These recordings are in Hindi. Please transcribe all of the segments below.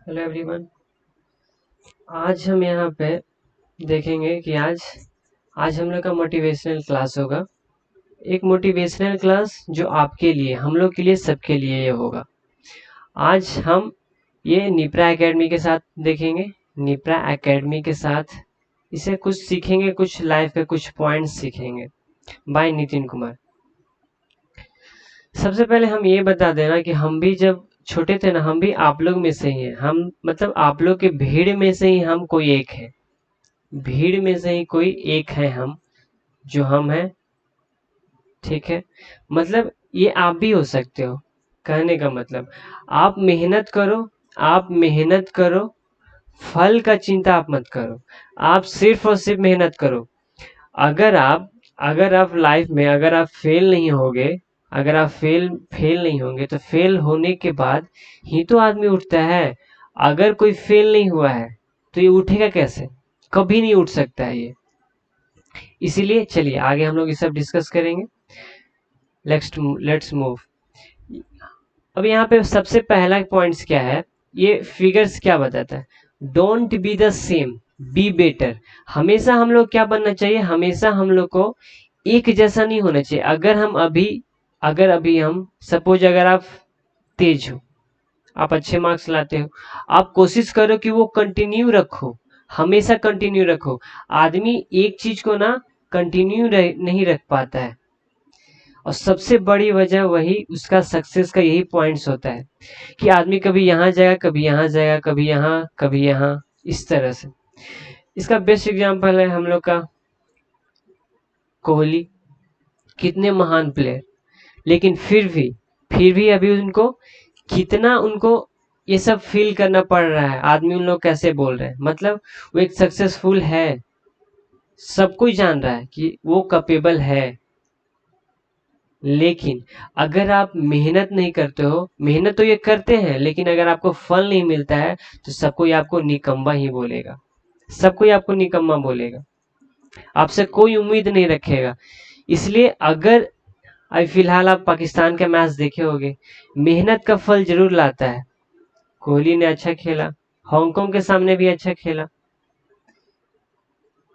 Hello everyone. आज हम यहाँ पे देखेंगे कि आज हम लोग का मोटिवेशनल क्लास होगा। एक मोटिवेशनल क्लास जो आपके लिए, हम लोग के लिए, सबके लिए ये होगा। आज हम ये निप्रा एकेडमी के साथ देखेंगे। निप्रा एकेडमी के साथ इसे कुछ सीखेंगे, कुछ लाइफ के कुछ पॉइंट्स सीखेंगे बाय नितिन कुमार। सबसे पहले हम ये बता देना कि हम भी जब छोटे थे ना, हम भी आप लोग में से ही हैं। हम मतलब आप लोग के भीड़ में से ही हम कोई एक है, भीड़ में से ही कोई एक है हम, जो हम हैं। ठीक है, मतलब ये आप भी हो सकते हो। कहने का मतलब आप मेहनत करो, आप मेहनत करो, फल का चिंता आप मत करो। आप सिर्फ और सिर्फ मेहनत करो। अगर आप अगर आप लाइफ में अगर आप फेल नहीं होगे, अगर आप फेल नहीं होंगे तो फेल होने के बाद ही तो आदमी उठता है। अगर कोई फेल नहीं हुआ है तो ये उठेगा कैसे? कभी नहीं उठ सकता है ये। इसीलिए चलिए आगे हम लोग ये सब डिस्कस करेंगे। Let's move. अब यहाँ पे सबसे पहला पॉइंट्स क्या है, ये फिगर्स क्या बताता है? Don't be the same, be better. हमेशा हम लोग क्या बनना चाहिए? हमेशा हम लोग को एक जैसा नहीं होना चाहिए। अगर अभी हम सपोज, अगर आप तेज हो, आप अच्छे मार्क्स लाते हो, आप कोशिश करो कि वो कंटिन्यू रखो, हमेशा कंटिन्यू रखो। आदमी एक चीज को ना कंटिन्यू नहीं रख पाता है, और सबसे बड़ी वजह वही उसका सक्सेस का यही पॉइंट्स होता है कि आदमी कभी यहाँ जाएगा, कभी यहाँ जाएगा, कभी यहाँ, कभी यहाँ, इस तरह से। इसका बेस्ट एग्जांपल है हम लोग का कोहली। कितने महान प्लेयर, लेकिन फिर भी अभी उनको कितना उनको ये सब फील करना पड़ रहा है। आदमी उन लोग कैसे बोल रहे हैं, मतलब वो एक सक्सेसफुल है, सब कोई जान रहा है कि वो कैपेबल है। लेकिन अगर आप मेहनत नहीं करते हो, मेहनत तो ये करते हैं, लेकिन अगर आपको फल नहीं मिलता है तो सब कोई आपको निकम्मा ही बोलेगा, सब कोई आपको निकम्मा बोलेगा, आपसे कोई उम्मीद नहीं रखेगा। इसलिए अगर अभी फिलहाल आप पाकिस्तान का मैच देखे होंगे, मेहनत का फल जरूर लाता है। कोहली ने अच्छा खेला, हांगकांग के सामने भी अच्छा खेला।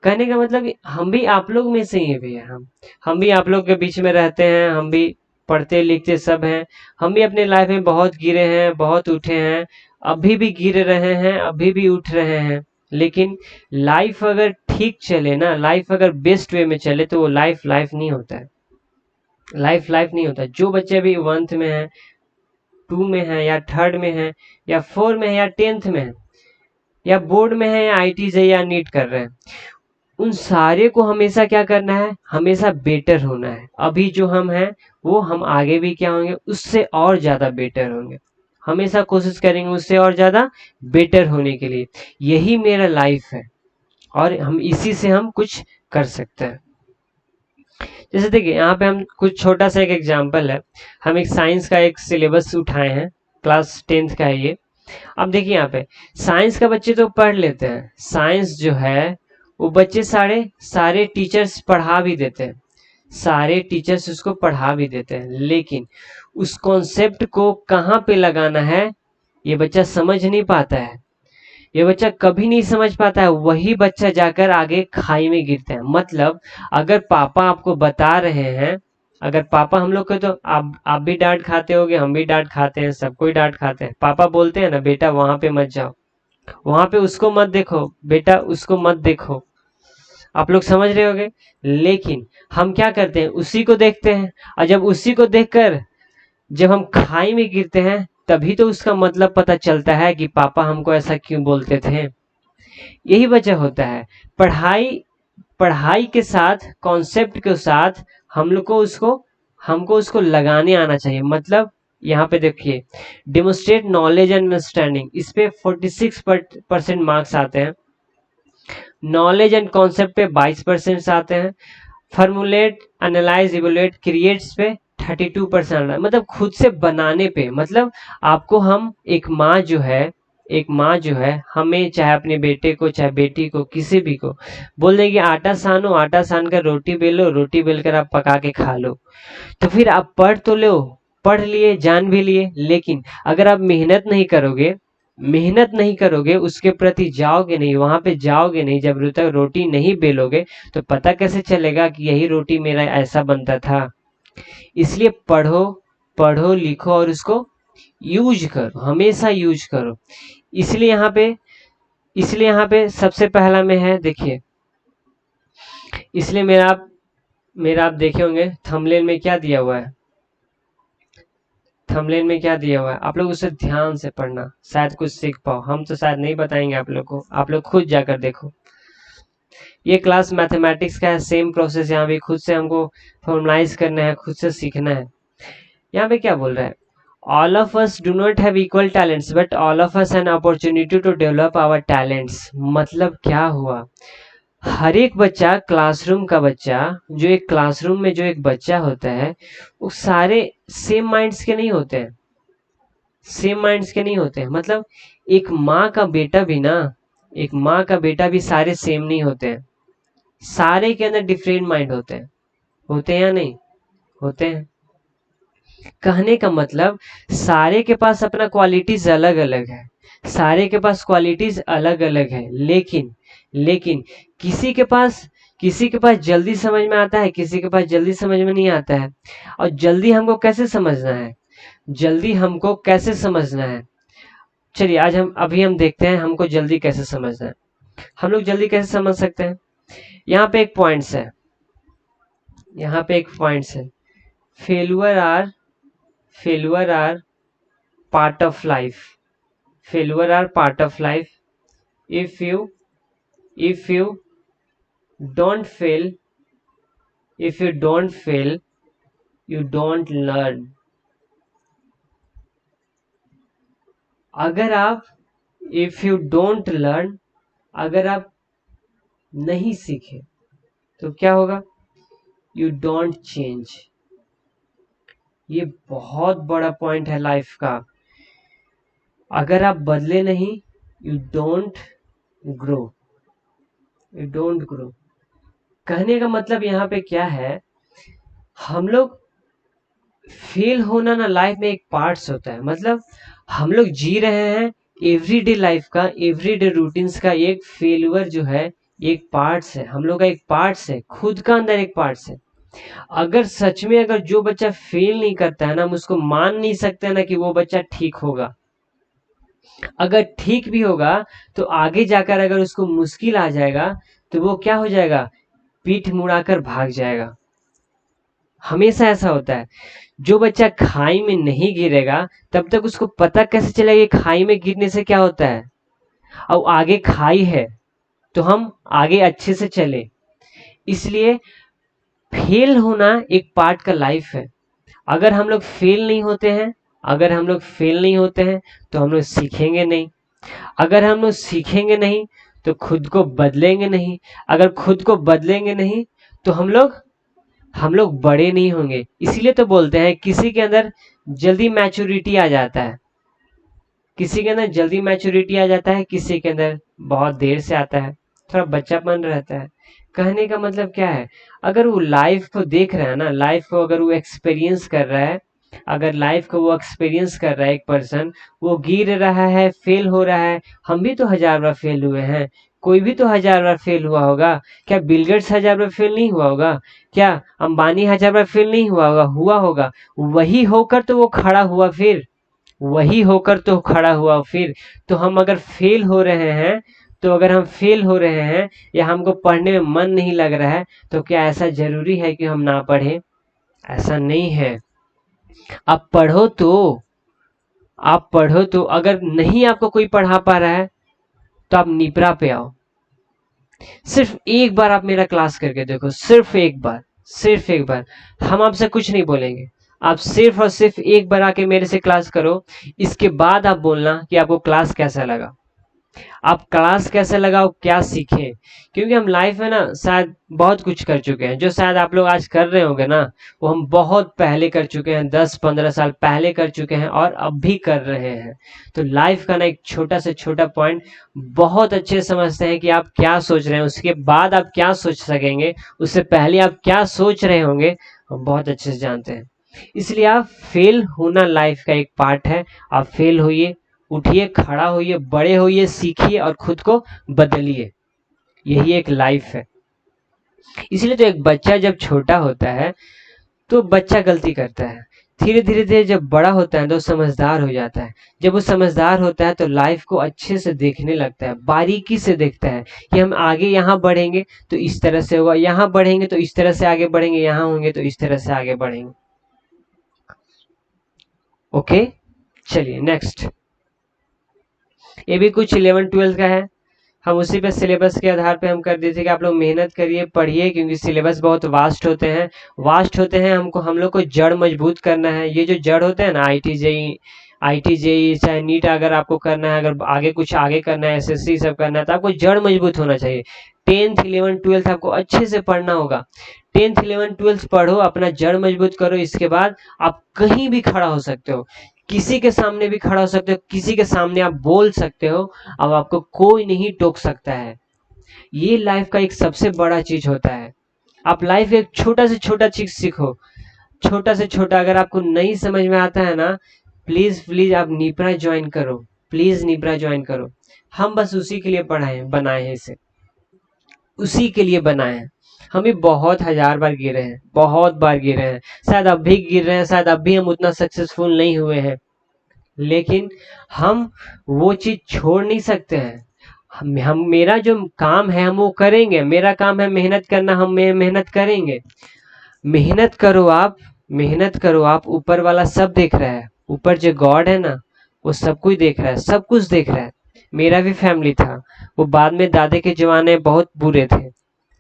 कहने का मतलब हम भी आप लोग में से ही है भैया। हम भी आप लोग के बीच में रहते हैं, हम भी पढ़ते लिखते सब हैं। हम भी अपने लाइफ में बहुत गिरे हैं, बहुत उठे हैं, अभी भी गिर रहे हैं, अभी भी उठ रहे हैं। लेकिन लाइफ अगर ठीक चले ना, लाइफ अगर बेस्ट वे में चले तो वो लाइफ लाइफ नहीं होता है। लाइफ लाइफ नहीं होता। जो बच्चे अभी 1th में है, 2 में है, या 3rd में है, या 4 में है, या 10th में है, या बोर्ड में है, या IIT से या नीट कर रहे हैं, उन सारे को हमेशा क्या करना है? हमेशा बेटर होना है। अभी जो हम हैं वो हम आगे भी क्या होंगे? उससे और ज्यादा बेटर होंगे। हमेशा कोशिश करेंगे उससे और ज्यादा बेटर होने के लिए। यही मेरा लाइफ है, और हम इसी से हम कुछ कर सकते हैं। जैसे देखिए यहाँ पे हम कुछ छोटा सा एक एग्जाम्पल है। हम एक साइंस का एक सिलेबस उठाए हैं, क्लास 10th का है ये। अब देखिए यहाँ पे साइंस का बच्चे तो पढ़ लेते हैं, साइंस जो है वो बच्चे सारे सारे टीचर्स पढ़ा भी देते हैं, सारे टीचर्स उसको पढ़ा भी देते हैं, लेकिन उस कॉन्सेप्ट को कहाँ पे लगाना है ये बच्चा समझ नहीं पाता है। ये बच्चा कभी नहीं समझ पाता है, वही बच्चा जाकर आगे खाई में गिरता है। मतलब अगर पापा आपको बता रहे हैं, अगर पापा हम लोग को, तो आप भी डांट खाते होगे, हम भी डांट खाते हैं, सब कोई डांट खाते हैं। पापा बोलते हैं ना, बेटा वहां पे मत जाओ, वहां पे उसको मत देखो, बेटा उसको मत देखो। आप लोग समझ रहे होगे। लेकिन हम क्या करते हैं? उसी को देखते हैं, और जब उसी को देखकर जब हम खाई में गिरते हैं तभी तो उसका मतलब पता चलता है कि पापा हमको ऐसा क्यों बोलते थे। यही वजह होता है। पढ़ाई पढ़ाई के साथ, कॉन्सेप्ट के साथ हम लोग को हमको उसको लगाने आना चाहिए। मतलब यहाँ पे देखिए, डेमोस्ट्रेट नॉलेज एंड अंडरस्टैंडिंग, इस पे 46% मार्क्स आते हैं। नॉलेज एंड कॉन्सेप्ट पे 22% आते हैं। फॉर्मुलेट, एनालाइज, इवेलुएट, क्रिएट्स पे 32% मतलब खुद से बनाने पे। मतलब आपको हम एक माँ जो है हमें, चाहे अपने बेटे को, चाहे बेटी को, किसी भी को बोल देंगे आटा सानो, आटा सान कर रोटी बेलो, रोटी बेलकर आप पका के खा लो, तो फिर आप पढ़ तो लो, पढ़ लिए, जान भी लिए, लेकिन अगर आप मेहनत नहीं करोगे, मेहनत नहीं करोगे, उसके प्रति जाओगे नहीं, वहां पे जाओगे नहीं, जब तक रोटी नहीं बेलोगे तो पता कैसे चलेगा कि यही रोटी मेरा ऐसा बनता था। इसलिए पढ़ो, पढ़ो लिखो और उसको यूज करो, हमेशा यूज करो। इसलिए यहाँ पे सबसे पहला में है, देखिए, इसलिए मेरा आप देखे होंगे थंबनेल में क्या दिया हुआ है, थंबनेल में क्या दिया हुआ है, आप लोग उसे ध्यान से पढ़ना, शायद कुछ सीख पाओ। हम तो शायद नहीं बताएंगे आप लोग को, आप लोग खुद जाकर देखो। ये क्लास मैथमेटिक्स का है, सेम प्रोसेस यहाँ भी खुद से हमको फॉर्मलाइज करना है, खुद से सीखना है। यहाँ पे क्या बोल रहा है, all of us do not have equal talents but all of us an opportunity to develop our talents. मतलब क्या हुआ, हर एक बच्चा, क्लासरूम का बच्चा, जो एक क्लासरूम में जो एक बच्चा होता है, वो सारे सेम माइंड्स के नहीं होते हैं, सेम माइंड्स के नहीं होते हैं। मतलब एक माँ का बेटा भी ना, एक माँ का बेटा भी सारे सेम नहीं होते हैं, सारे के अंदर डिफरेंट माइंड होते हैं या नहीं होते हैं। कहने का मतलब सारे के पास अपना क्वालिटीज अलग अलग है, सारे के पास क्वालिटीज अलग अलग है, लेकिन किसी के पास जल्दी समझ में आता है, किसी के पास जल्दी समझ में नहीं आता है। और जल्दी हमको कैसे समझना है, जल्दी हमको कैसे समझना है, चलिए आज हम देखते हैं हमको जल्दी कैसे समझना है। हम लोग जल्दी कैसे समझ सकते हैं, यहाँ पे एक पॉइंट्स है, यहाँ पे एक पॉइंट्स है, failure are part of life, failure are part of life. If you don't fail, if you don't fail, you don't learn. अगर आप if you don't learn, अगर आप नहीं सीखे तो क्या होगा, you don't change. ये बहुत बड़ा पॉइंट है लाइफ का। अगर आप बदले नहीं, you don't grow, you don't grow. कहने का मतलब यहाँ पे क्या है, हम लोग फेल होना ना लाइफ में एक पार्ट्स होता है। मतलब हम लोग जी रहे हैं एवरीडे लाइफ का, एवरीडे रूटीन्स का एक फेल्यूर जो है एक पार्ट्स है, हम लोग का एक पार्ट्स है, खुद का अंदर एक पार्ट्स है। अगर सच में अगर जो बच्चा फेल नहीं करता है ना, हम उसको मान नहीं सकते ना कि वो बच्चा ठीक होगा। अगर ठीक भी होगा तो आगे जाकर अगर उसको मुश्किल आ जाएगा तो वो क्या हो जाएगा, पीठ मुड़ाकर भाग जाएगा। हमेशा ऐसा होता है। जो बच्चा खाई में नहीं गिरेगा तब तक उसको पता कैसे चलेगा कि खाई में गिरने से क्या होता है, और आगे खाई है तो हम आगे अच्छे से चले। इसलिए फेल होना एक पार्ट का लाइफ है। अगर हम लोग फेल नहीं होते हैं, अगर हम लोग फेल नहीं होते हैं तो हम लोग सीखेंगे नहीं, अगर हम लोग सीखेंगे नहीं तो खुद को बदलेंगे नहीं, अगर खुद को बदलेंगे नहीं तो हम लोग बड़े नहीं होंगे। इसीलिए तो बोलते हैं किसी के अंदर जल्दी मैच्योरिटी आ जाता है, किसी के अंदर जल्दी मैच्योरिटी आ जाता है, किसी के अंदर बहुत देर से आता है, थोड़ा बच्चापन रहता है। कहने का मतलब क्या है, अगर वो लाइफ को देख रहा है ना, लाइफ को अगर वो एक्सपीरियंस कर रहा है, अगर लाइफ को वो एक्सपीरियंस कर रहा है, एक पर्सन वो गिर रहा है, फेल हो रहा है, हम भी तो 1000 बार फेल हुए हैं, कोई भी तो 1000 बार फेल हुआ होगा। क्या बिल गेट्स 1000 बार फेल नहीं हुआ होगा, क्या अंबानी 1000 बार फेल नहीं हुआ होगा। वही होकर तो वो खड़ा हुआ, फिर वही होकर तो खड़ा हुआ फिर। तो हम अगर फेल हो रहे हैं, तो अगर हम फेल हो रहे हैं या हमको पढ़ने में मन नहीं लग रहा है तो क्या ऐसा जरूरी है कि हम ना पढ़ें, ऐसा नहीं है। आप पढ़ो तो अगर नहीं आपको कोई पढ़ा पा रहा है तो आप निपरा पे आओ, सिर्फ एक बार आप मेरा क्लास करके देखो, सिर्फ एक बार। हम आपसे कुछ नहीं बोलेंगे, आप सिर्फ और सिर्फ एक बार आके मेरे से क्लास करो। इसके बाद आप बोलना कि आपको क्लास कैसा लगा, आप क्लास कैसे लगाओ, क्या सीखे। क्योंकि हम लाइफ में ना शायद बहुत कुछ कर चुके हैं, जो शायद आप लोग आज कर रहे होंगे ना, वो हम बहुत पहले कर चुके हैं, 10-15 साल पहले कर चुके हैं और अब भी कर रहे हैं। तो लाइफ का ना एक छोटा से छोटा पॉइंट बहुत अच्छे समझते हैं कि आप क्या सोच रहे हैं, उसके बाद आप क्या सोच सकेंगे, उससे पहले आप क्या सोच रहे होंगे, हम बहुत अच्छे से जानते हैं। इसलिए आप फेल होना लाइफ का एक पार्ट है, आप फेल होइए, उठिए, खड़ा होइए, बड़े होइए, सीखिए और खुद को बदलिए। यही एक लाइफ है। इसलिए तो एक बच्चा जब छोटा होता है तो बच्चा गलती करता है, धीरे धीरे धीरे जब बड़ा होता है तो समझदार हो जाता है। जब वो समझदार होता है तो लाइफ को अच्छे से देखने लगता है, बारीकी से देखता है कि हम आगे यहाँ बढ़ेंगे तो इस तरह से होगा, यहाँ बढ़ेंगे तो इस तरह से आगे बढ़ेंगे, यहाँ होंगे तो इस तरह से आगे बढ़ेंगे। ओके, चलिए नेक्स्ट। ये भी कुछ 11-12 का है, हम उसी पे सिलेबस के आधार पे हम कर देते कि आप लोग मेहनत करिए, पढ़िए, क्योंकि सिलेबस बहुत वास्ट होते हैं। हमको हम लोग को जड़ मजबूत करना है। ये जो जड़ होते हैं ना, आई टी जेई चाहे नीट अगर आपको करना है, अगर आगे कुछ आगे करना है, एसएससी सब करना है, तो आपको जड़ मजबूत होना चाहिए। 10th 11th 12th आपको अच्छे से पढ़ना होगा। 10th 11th 12th पढ़ो, अपना जड़ मजबूत करो, इसके बाद आप कहीं भी खड़ा हो सकते हो, किसी के सामने भी खड़ा हो सकते हो, किसी के सामने आप बोल सकते हो, अब आपको कोई नहीं टोक सकता है। ये लाइफ का एक सबसे बड़ा चीज होता है। आप लाइफ एक छोटा से छोटा चीज सीखो, छोटा से छोटा। अगर आपको नहीं समझ में आता है ना, प्लीज प्लीज आप निपरा ज्वाइन करो, प्लीज निपरा ज्वाइन करो। हम बस उसी के लिए पढ़ाए बनाए हैं इसे, उसी के लिए बनाए हैं। हम भी बहुत हजार बार गिरे हैं, बहुत बार गिरे हैं, शायद अब भी गिर रहे हैं, शायद अब भी हम उतना सक्सेसफुल नहीं हुए हैं, लेकिन हम वो चीज छोड़ नहीं सकते हैं। हम मेरा जो काम है हम वो करेंगे, मेरा काम है मेहनत करना, हम मेहनत करेंगे। मेहनत करो आप, मेहनत करो आप, ऊपर वाला सब देख रहा है। ऊपर जो गॉड है ना, वो सब कुछ देख रहा है, सब कुछ देख रहा है। मेरा भी फैमिली था, वो बाद में दादे के जमाने बहुत बुरे थे,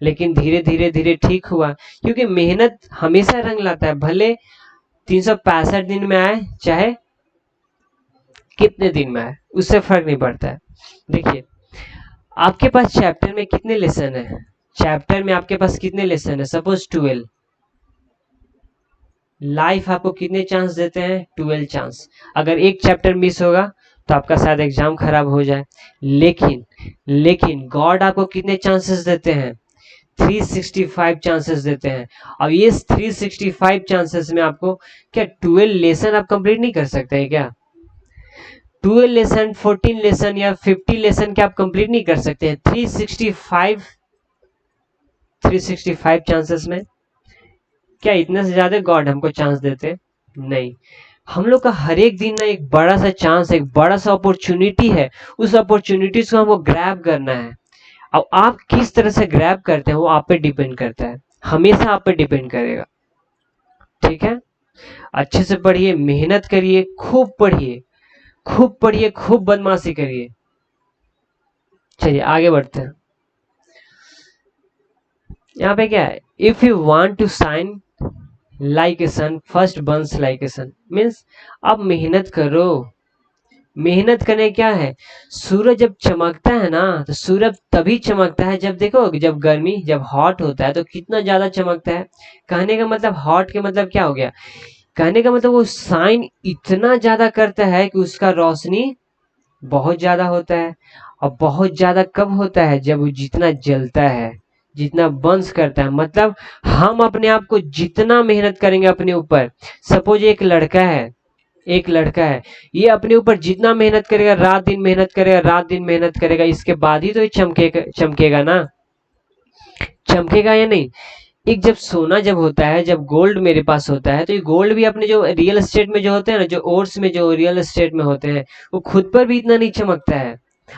लेकिन धीरे धीरे धीरे ठीक हुआ, क्योंकि मेहनत हमेशा रंग लाता है। भले 365 दिन में आए, चाहे कितने दिन में आए, उससे फर्क नहीं पड़ता है। देखिए, आपके पास चैप्टर में कितने लेसन है? चैप्टर में आपके पास कितने लेसन है? सपोज 12। लाइफ आपको कितने चांस देते हैं? 12 चांस। अगर एक चैप्टर मिस होगा तो आपका शायद एग्जाम खराब हो जाए, लेकिन गॉड आपको कितने चांसेस देते हैं? 365 चांसेस देते हैं। अब ये 365 चांसेस में आपको क्या 12 लेसन आप कंप्लीट नहीं कर सकते हैं क्या? 12 लेसन, 14 लेसन या 50 लेसन क्या आप कंप्लीट नहीं कर सकते हैं? 365 चांसेस में क्या इतने से ज्यादा गॉड हमको चांस देते? नहीं। हम लोग का हर एक दिन ना एक बड़ा सा चांस, एक बड़ा सा अपॉर्चुनिटी है। उस अपॉर्चुनिटीज को हमको ग्रैब करना है। अब आप किस तरह से ग्रैब करते हैं वो आप पे डिपेंड करता है, हमेशा आप पे डिपेंड करेगा। ठीक है, अच्छे से पढ़िए, मेहनत करिए, खूब पढ़िए, खूब पढ़िए, खूब बदमाशी करिए। चलिए आगे बढ़ते हैं। यहाँ पे क्या है? If you want to shine like a sun, first burns like a sun. मीन्स आप मेहनत करो। मेहनत करने क्या है? सूरज जब चमकता है ना, तो सूरज तभी चमकता है जब देखो, जब गर्मी, जब हॉट होता है तो कितना ज्यादा चमकता है। कहने का मतलब हॉट के मतलब क्या हो गया? कहने का मतलब वो साइन इतना ज्यादा करता है कि उसका रोशनी बहुत ज्यादा होता है। और बहुत ज्यादा कब होता है? जब वो जितना जलता है, जितना बंस करता है। मतलब हम अपने आप को जितना मेहनत करेंगे अपने ऊपर, सपोज एक लड़का है, ये अपने ऊपर जितना मेहनत करेगा, रात दिन मेहनत करेगा, रात दिन मेहनत करेगा, इसके बाद ही तो ये चमकेगा ना। चमकेगा या नहीं? एक जब सोना जब होता है, जब गोल्ड मेरे पास होता है, तो ये गोल्ड भी अपने जो रियल एस्टेट में जो होते हैं ना, जो ओर्स में जो रियल एस्टेट में होते हैं, वो खुद पर भी इतना नहीं चमकता है।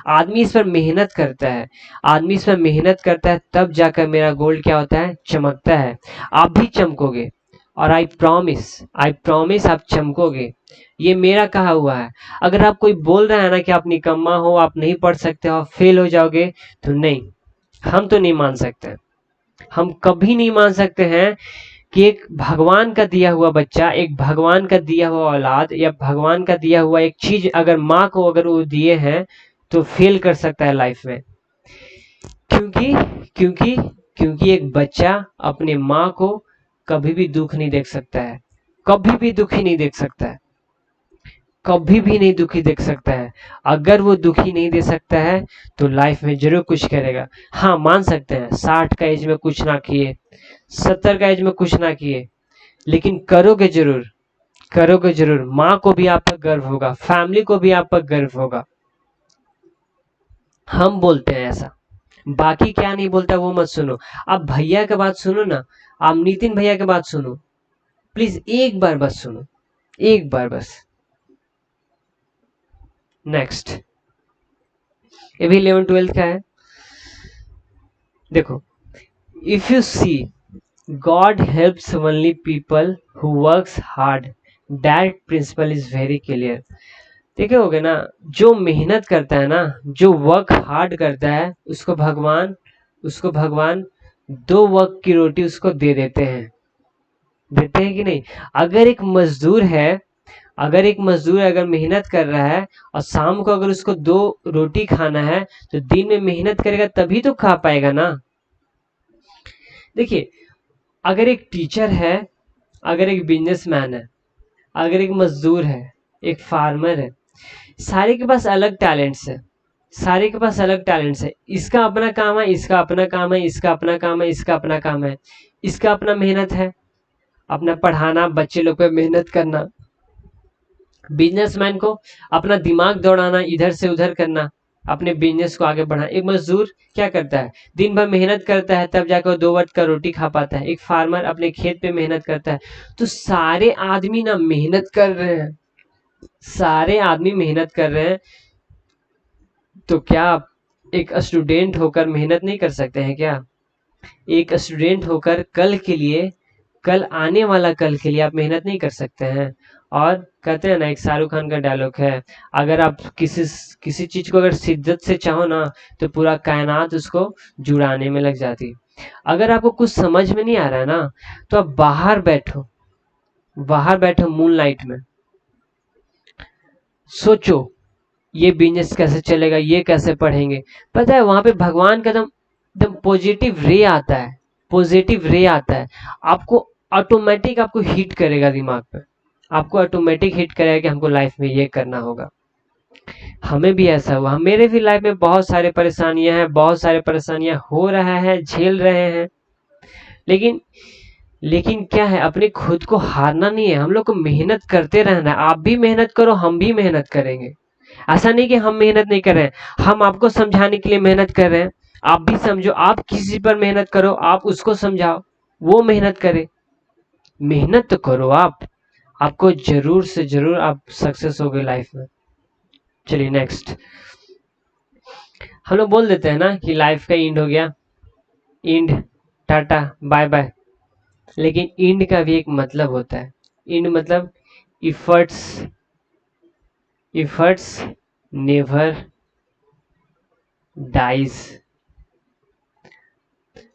आदमी इस पर मेहनत करता है, आदमी इस पर मेहनत करता है, तब जाकर मेरा गोल्ड क्या होता है? चमकता है। आप भी चमकोगे, और आई प्रॉमिस आप चमकोगे। ये मेरा कहा हुआ है। अगर आप कोई बोल रहा है ना कि आप निकम्मा हो, आप नहीं पढ़ सकते हो, आप फेल हो जाओगे, तो नहीं, हम तो नहीं मान सकते। हम कभी नहीं मान सकते हैं कि एक भगवान का दिया हुआ बच्चा, एक भगवान का दिया हुआ औलाद, या भगवान का दिया हुआ एक चीज अगर माँ को अगर वो दिए हैं तो फेल कर सकता है लाइफ में। क्योंकि क्योंकि क्योंकि एक बच्चा अपने माँ को कभी भी दुख नहीं देख सकता है, कभी भी दुखी नहीं देख सकता है, कभी भी नहीं दुखी देख सकता है। अगर वो दुखी नहीं दे सकता है तो लाइफ में जरूर कुछ करेगा। हाँ, मान सकते हैं 60 का एज में कुछ ना किए, 70 का एज में कुछ ना किए, लेकिन करोगे जरूर, करोगे जरूर, माँ को भी आप पर गर्व होगा, फैमिली को भी आप पर गर्व होगा। हम बोलते हैं ऐसा, बाकी क्या नहीं बोलता वो मत सुनो। आप भैया की बात सुनो ना, आप नितिन भैया की बात सुनो, प्लीज एक बार बस सुनो, एक बार बस। नेक्स्ट, ये भी 11th-12th का है। देखो, if you see God helps only people who works hard, that principle is very clear. देखे होगे ना, जो मेहनत करता है ना, जो वर्क हार्ड करता है, उसको भगवान 2 वक्त की रोटी उसको दे देते हैं, देते हैं कि नहीं। अगर एक मजदूर है, अगर मेहनत कर रहा है और शाम को अगर उसको 2 रोटी खाना है, तो दिन में मेहनत करेगा तभी तो खा पाएगा ना। देखिए, अगर एक टीचर है, अगर एक बिजनेसमैन है, अगर एक मजदूर है, एक फार्मर है, सारे के पास अलग टैलेंट्स है, सारे के पास अलग टैलेंट्स है। इसका अपना काम है, इसका अपना काम है, इसका अपना काम है, इसका अपना काम है, इसका अपना मेहनत है, अपना पढ़ाना, बच्चे लोग पे मेहनत करना। बिजनेसमैन को अपना दिमाग दौड़ाना, इधर से उधर करना, अपने बिजनेस को आगे बढ़ाना। एक मजदूर क्या करता है, दिन भर मेहनत करता है, तब जाकर 2 वक्त का रोटी खा पाता है। एक फार्मर अपने खेत पे मेहनत करता है। तो सारे आदमी ना मेहनत कर रहे हैं, सारे आदमी मेहनत कर रहे हैं। तो क्या आप एक स्टूडेंट होकर मेहनत नहीं कर सकते हैं क्या? एक स्टूडेंट होकर कल के लिए, कल आने वाला कल के लिए आप मेहनत नहीं कर सकते हैं? और कहते हैं ना, एक शाहरुख खान का डायलॉग है, अगर आप किसी चीज को अगर शिद्दत से चाहो ना, तो पूरा कायनात उसको जुड़ाने में लग जाती है। अगर आपको कुछ समझ में नहीं आ रहा है ना, तो आप बाहर बैठो, बाहर बैठो मूनलाइट में, सोचो ये बिजनेस कैसे चलेगा, ये कैसे पढ़ेंगे। पता है वहां पे भगवान का एकदम एकदम पॉजिटिव रे आता है, पॉजिटिव रे आता है। आपको ऑटोमेटिक आपको हिट करेगा दिमाग पे, आपको ऑटोमेटिक हिट करेगा कि हमको लाइफ में ये करना होगा। हमें भी ऐसा हुआ, मेरे भी लाइफ में बहुत सारे परेशानियां हैं, बहुत सारे परेशानियां हो रहा है, झेल रहे हैं। लेकिन लेकिन क्या है, अपने खुद को हारना नहीं है, हम लोग को मेहनत करते रहना है। आप भी मेहनत करो, हम भी मेहनत करेंगे। ऐसा नहीं कि हम मेहनत नहीं कर रहे हैं, हम आपको समझाने के लिए मेहनत कर रहे हैं। आप भी समझो, आप किसी पर मेहनत करो, आप उसको समझाओ, वो मेहनत करे। मेहनत तो करो आप, आपको जरूर से जरूर आप सक्सेस होगे लाइफ में। चलिए नेक्स्ट, हम लोग बोल देते हैं ना कि लाइफ का एंड हो गया, एंड, टाटा बाय बाय। लेकिन एंड का भी एक मतलब होता है। एंड मतलब इफर्ट्स, इफर्ट्स नेवर डाइज।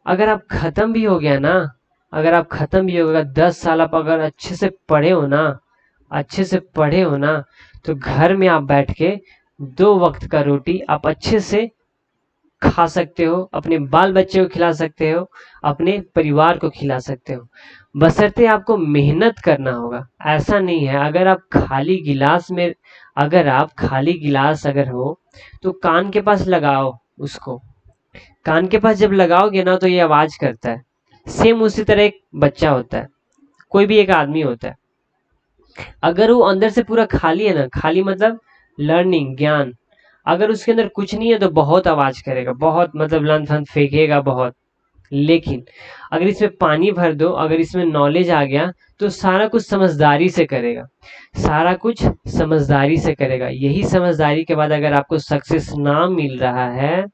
अगर आप खत्म भी हो गया ना, अगर आप खत्म भी हो गया, 10 साल आप अगर अच्छे से पढ़े हो ना, अच्छे से पढ़े हो ना, तो घर में आप बैठ के 2 वक्त का रोटी आप अच्छे से खा सकते हो, अपने बाल बच्चे को खिला सकते हो, अपने परिवार को खिला सकते हो। बशर्ते आपको मेहनत करना होगा। ऐसा नहीं है, अगर आप खाली गिलास में, अगर आप खाली गिलास अगर हो, तो कान के पास लगाओ उसको, कान के पास जब लगाओगे ना तो ये आवाज करता है। सेम उसी तरह एक बच्चा होता है, कोई भी एक आदमी होता है, अगर वो अंदर से पूरा खाली है ना, खाली मतलब लर्निंग, ज्ञान, अगर उसके अंदर कुछ नहीं है तो बहुत आवाज करेगा, बहुत मतलब लन फन फेंकेगा बहुत। लेकिन अगर इसमें पानी भर दो, अगर इसमें नॉलेज आ गया, तो सारा कुछ समझदारी से करेगा, सारा कुछ समझदारी से करेगा। यही समझदारी के बाद अगर आपको सक्सेस ना मिल रहा है,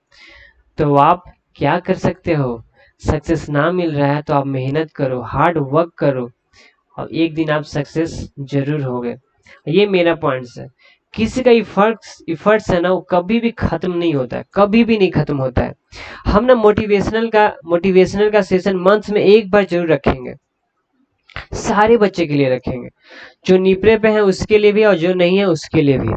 तो आप क्या कर सकते हो? सक्सेस ना मिल रहा है तो आप मेहनत करो, हार्ड वर्क करो, और एक दिन आप सक्सेस जरूर होगे। ये मेरा पॉइंट्स है। किसी का इफर्ट्स है ना, वो कभी भी खत्म नहीं होता है, कभी भी नहीं खत्म होता है। हम ना मोटिवेशनल का सेशन मंथ में एक बार जरूर रखेंगे, सारे बच्चे के लिए रखेंगे, जो निपरे पे है उसके लिए भी और जो नहीं है उसके लिए भी।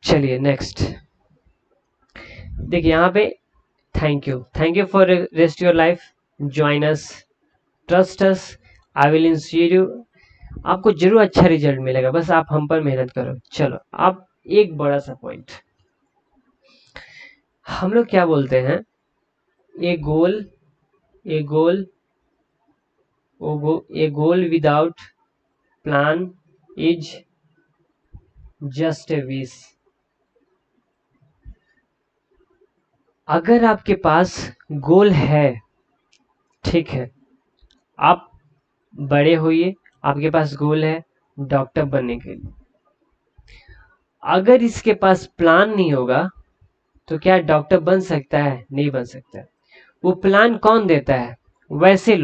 चलिए नेक्स्ट, देखिए यहाँ पे, thank you for rest your life, join us, trust us, I will inspire you. आपको जरूर अच्छा रिजल्ट मिलेगा, बस आप हम पर मेहनत करो। चलो, आप एक बड़ा सा पॉइंट, हम लोग क्या बोलते हैं, a goal a goal without plan is just a wish. अगर आपके पास गोल है, ठीक है, आप बड़े होइए, आपके पास गोल है डॉक्टर बनने के लिए। अगर इसके पास प्लान नहीं होगा तो क्या डॉक्टर बन सकता है? नहीं बन सकता। वो प्लान कौन देता है? वैसे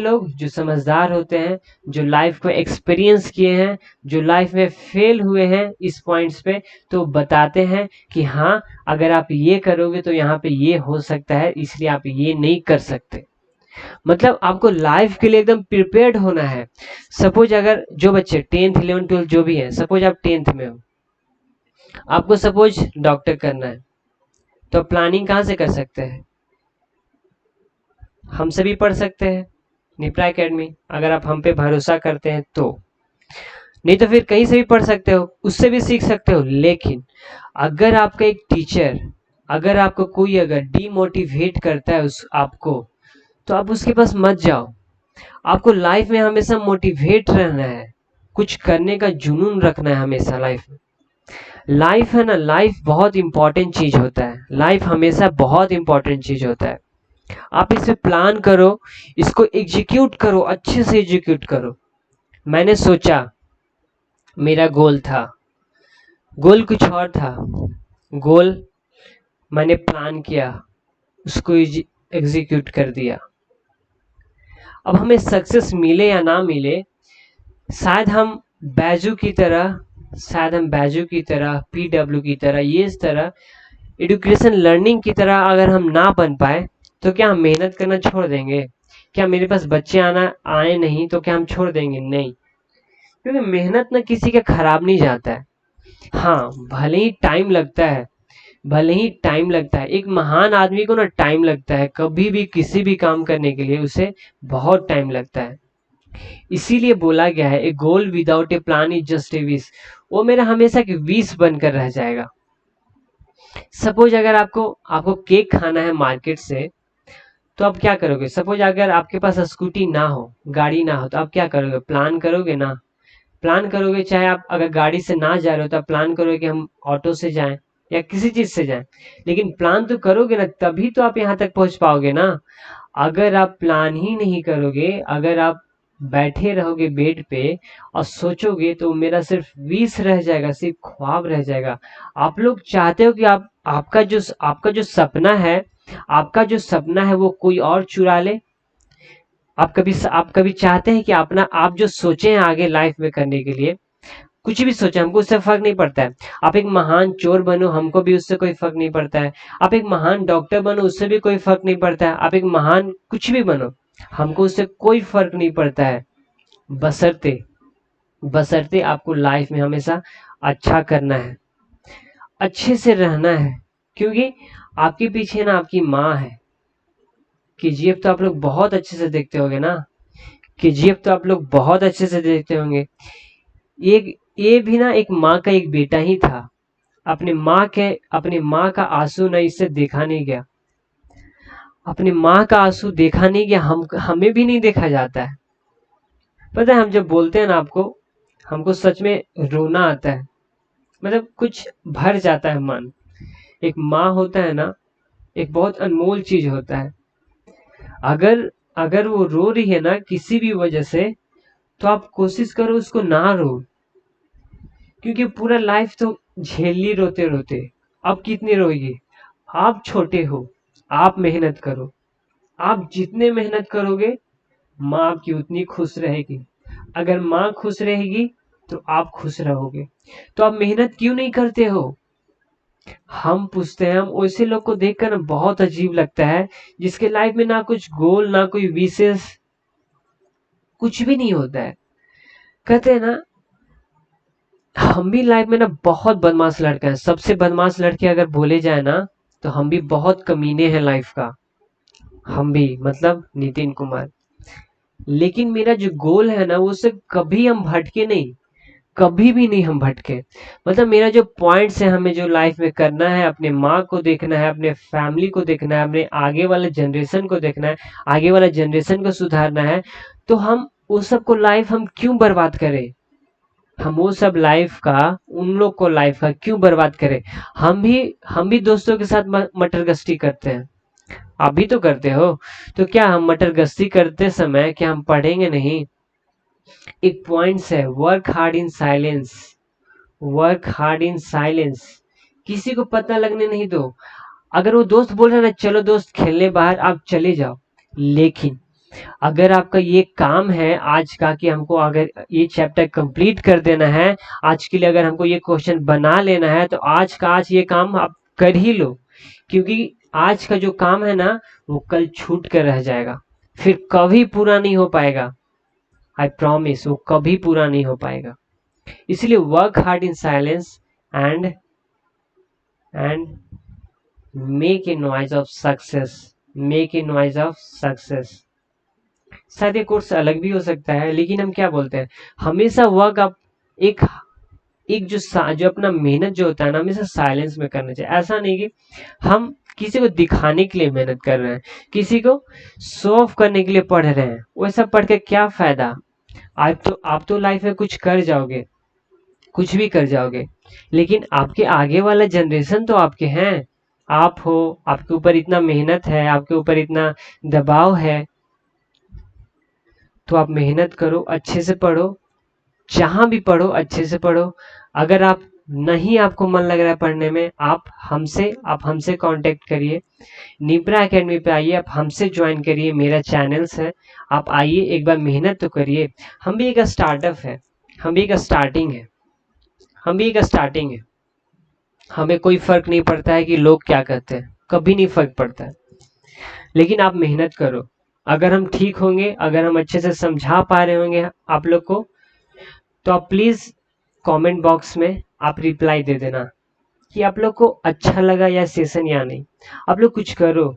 लोग जो समझदार होते हैं, जो लाइफ को एक्सपीरियंस किए हैं, जो लाइफ में फेल हुए हैं इस पॉइंट्स पे, तो बताते हैं कि हाँ, अगर आप ये करोगे तो यहाँ पे ये हो सकता है, इसलिए आप ये नहीं कर सकते। मतलब आपको लाइफ के लिए एकदम प्रिपेयर्ड होना है। सपोज अगर जो बच्चे 10th 11th 12th जो भी है, सपोज आप 10th में हो, आपको सपोज डॉक्टर करना है, तो प्लानिंग कहाँ से कर सकते हैं? हम सभी पढ़ सकते हैं निप्रा एकेडमी, अगर आप हम पे भरोसा करते हैं तो। नहीं तो फिर कहीं से भी पढ़ सकते हो, उससे भी सीख सकते हो। लेकिन अगर आपका एक टीचर, अगर आपको कोई अगर डीमोटिवेट करता है उस आपको, तो आप उसके पास मत जाओ। आपको लाइफ में हमेशा मोटिवेट रहना है, कुछ करने का जुनून रखना है हमेशा लाइफ में। लाइफ है ना, लाइफ बहुत इंपॉर्टेंट चीज होता है, लाइफ हमेशा बहुत इंपॉर्टेंट चीज होता है। आप इसे प्लान करो, इसको एग्जीक्यूट करो, अच्छे से एग्जीक्यूट करो। मैंने सोचा, मेरा गोल था, गोल कुछ और था, गोल मैंने प्लान किया, उसको एग्जीक्यूट कर दिया। अब हमें सक्सेस मिले या ना मिले, शायद हम बैजू की तरह, पीडब्ल्यू की तरह, ये इस तरह एडुकेशन लर्निंग की तरह अगर हम ना बन पाए, तो क्या हम मेहनत करना छोड़ देंगे? क्या मेरे पास बच्चे आए नहीं तो क्या हम छोड़ देंगे? नहीं, क्योंकि मेहनत ना किसी का खराब नहीं जाता है। हाँ, भले ही टाइम लगता है, एक महान आदमी को ना टाइम लगता है, कभी भी किसी भी काम करने के लिए उसे बहुत टाइम लगता है। इसीलिए बोला गया है, a goal without a plan is just a wish. वो मेरा हमेशा की विश बनकर रह जाएगा। सपोज अगर आपको आपको केक खाना है मार्केट से, तो आप क्या करोगे? सपोज अगर आपके पास स्कूटी ना हो, गाड़ी ना हो, तो आप क्या करोगे? प्लान करोगे ना, प्लान करोगे। चाहे आप अगर गाड़ी से ना जा रहे हो तो आप प्लान करोगे कि हम ऑटो से जाएं या किसी चीज से जाएं, लेकिन प्लान तो करोगे ना, तभी तो आप यहाँ तक पहुंच पाओगे ना। अगर आप प्लान ही नहीं करोगे, अगर आप बैठे रहोगे बेड पे और सोचोगे, तो मेरा सिर्फ विश रह जाएगा, सिर्फ ख्वाब रह जाएगा। आप लोग चाहते हो कि आपका जो सपना है वो कोई और चुरा ले। आप कभी चाहते हैं कि आप जो सोचे हैं आगे लाइफ में करने के लिए, कुछ भी सोचे, हमको उससे फर्क नहीं पड़ता है। आप एक महान चोर बनो, हमको भी उससे कोई फर्क नहीं पड़ता है। आप एक महान डॉक्टर बनो, उससे भी कोई फर्क नहीं पड़ता है। आप एक महान कुछ भी बनो, हमको उससे कोई फर्क नहीं पड़ता है, बशर्ते बशर्ते आपको लाइफ में हमेशा अच्छा करना है, अच्छे से रहना है। क्योंकि आपके पीछे ना आपकी माँ है। केजीएफ तो आप लोग बहुत अच्छे से देखते होंगे ना, केजीएफ तो आप लोग बहुत अच्छे से देखते होंगे। ये भी ना एक माँ का एक बेटा ही था। अपने माँ का आंसू ना इससे देखा नहीं गया, अपने माँ का आंसू देखा नहीं गया, हमें भी नहीं देखा जाता है। पता है, हम जब बोलते हैं ना आपको, हमको सच में रोना आता है, मतलब कुछ भर जाता है मन। एक माँ होता है ना, एक बहुत अनमोल चीज होता है। अगर अगर वो रो रही है ना किसी भी वजह से, तो आप कोशिश करो उसको ना रो, क्योंकि पूरा लाइफ तो झेल ली रोते रोते। अब कितनी रोएगी? आप छोटे हो, आप मेहनत करो। आप जितने मेहनत करोगे, माँ आपकी उतनी खुश रहेगी। अगर माँ खुश रहेगी तो आप खुश रहोगे। तो आप मेहनत क्यों नहीं करते हो? हम पूछते हैं, हम वैसे लोग को देखकर ना बहुत अजीब लगता है, जिसके लाइफ में ना कुछ गोल, ना कोई विशेष, कुछ भी नहीं होता है। कहते हैं ना, हम भी लाइफ में ना बहुत बदमाश लड़के हैं। सबसे बदमाश लड़के अगर बोले जाए ना, तो हम भी बहुत कमीने हैं लाइफ का, हम भी, मतलब नितिन कुमार। लेकिन मेरा जो गोल है ना, वो से कभी हम भटके नहीं। कभी भी नहीं हम भटके। मतलब मेरा जो पॉइंट्स है, हमें जो लाइफ में करना है, अपने माँ को देखना है, अपने फैमिली को देखना है, अपने आगे वाले जनरेशन को देखना है, आगे वाला जनरेशन को सुधारना है, तो हम उस सब को लाइफ हम क्यों बर्बाद करें? हम वो सब लाइफ का, उन लोग को लाइफ का क्यों बर्बाद करें? हम भी दोस्तों के साथ मटर गश्ती करते हैं। आप भी तो करते हो। तो क्या हम मटर गश्ती करते समय क्या हम पढ़ेंगे नहीं? एक पॉइंट्स है, work hard in silence. Work hard in silence. किसी को पता लगने नहीं दो। अगर वो दोस्त बोल रहा है ना, चलो दोस्त खेलने बाहर, आप चले जाओ। लेकिन अगर आपका ये काम है आज का कि हमको अगर ये चैप्टर कंप्लीट कर देना है, आज के लिए अगर हमको ये क्वेश्चन बना लेना है, तो आज का आज ये काम आप कर ही लो। क्योंकि आज का जो काम है ना, वो कल छूट कर रह जाएगा, फिर कभी पूरा नहीं हो पाएगा। आई प्रॉमिस, वो कभी पूरा नहीं हो पाएगा। इसलिए work hard in silence and and make a noise of success. Make a noise of success. शायद ये कोर्स अलग भी हो सकता है, लेकिन हम क्या बोलते हैं, हमेशा वर्क आप एक एक जो अपना मेहनत जो होता है ना, हमेशा साइलेंस में करना चाहिए। ऐसा नहीं कि हम किसी को दिखाने के लिए मेहनत कर रहे हैं, किसी को शो ऑफ करने के लिए पढ़ रहे हैं। वैसा पढ़ के क्या फायदा? आप तो लाइफ में कुछ कर जाओगे, कुछ भी कर जाओगे, लेकिन आपके आगे वाला जनरेशन तो आपके हैं। आप हो, आपके ऊपर इतना मेहनत है, आपके ऊपर इतना दबाव है। तो आप मेहनत करो, अच्छे से पढ़ो, जहां भी पढ़ो अच्छे से पढ़ो। अगर आप नहीं, आपको मन लग रहा है पढ़ने में, आप हमसे कांटेक्ट करिए। निब्रा एकेडमी पे आइए, आप हमसे ज्वाइन करिए, मेरा चैनल्स है। आप आइए, एक बार मेहनत तो करिए। हम भी एक स्टार्टअप है, हम भी एक स्टार्टिंग है, हम भी एक स्टार्टिंग है। हमें कोई फर्क नहीं पड़ता है कि लोग क्या कहते हैं, कभी नहीं फर्क पड़ता है। लेकिन आप मेहनत करो। अगर हम ठीक होंगे, अगर हम अच्छे से समझा पा रहे होंगे आप लोग को, तो आप प्लीज कमेंट बॉक्स में आप रिप्लाई दे देना कि आप लोग को अच्छा लगा या सेशन या नहीं। आप लोग कुछ करो।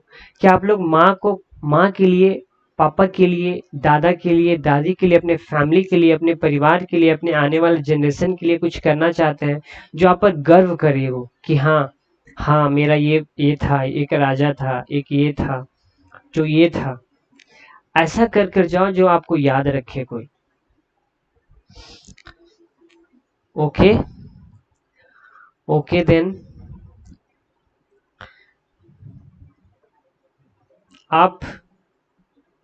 क्या आप लोग माँ के लिए, पापा के लिए, दादा के लिए, दादी के लिए, अपने फैमिली के लिए, अपने परिवार के लिए, अपने आने वाले जनरेशन के लिए कुछ करना चाहते हैं, जो आप पर गर्व करे वो कि हाँ, हाँ मेरा ये था, एक राजा था, एक ये था, जो ये था। ऐसा कर कर जाओ जो आपको याद रखे कोई। Okay, okay then. आप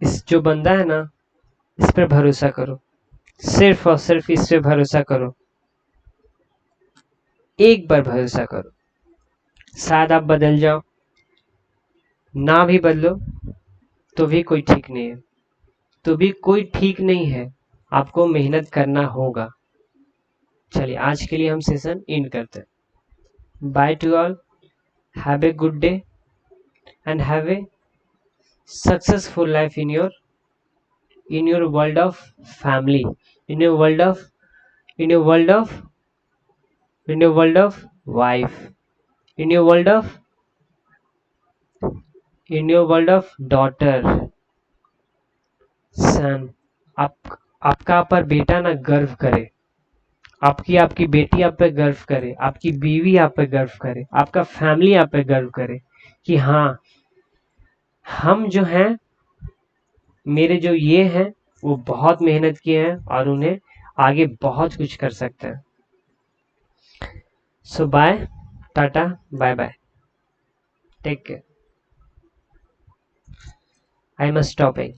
इस जो बंदा है ना, इस पर भरोसा करो, सिर्फ और सिर्फ इस पे भरोसा करो। एक बार भरोसा करो, शायद आप बदल जाओ, ना भी बदलो तो भी कोई ठीक नहीं है, तो भी कोई ठीक नहीं है। आपको मेहनत करना होगा। चलिए, आज के लिए हम सेशन एंड करते हैं। By two all, have a good day and have a successful life in your world of family, in your world of in your world of in your world of wife, in your world of in your world of daughter, son। आप आपका पर बेटा ना गर्व करे, आपकी आपकी बेटी आप पे गर्व करे, आपकी बीवी आप पे गर्व करे, आपका फैमिली आप पे गर्व करे कि हाँ, हम जो हैं, मेरे जो ये हैं, वो बहुत मेहनत किए हैं और उन्हें आगे बहुत कुछ कर सकते हैं। So bye, Tata, bye bye. Take care. I am stopping.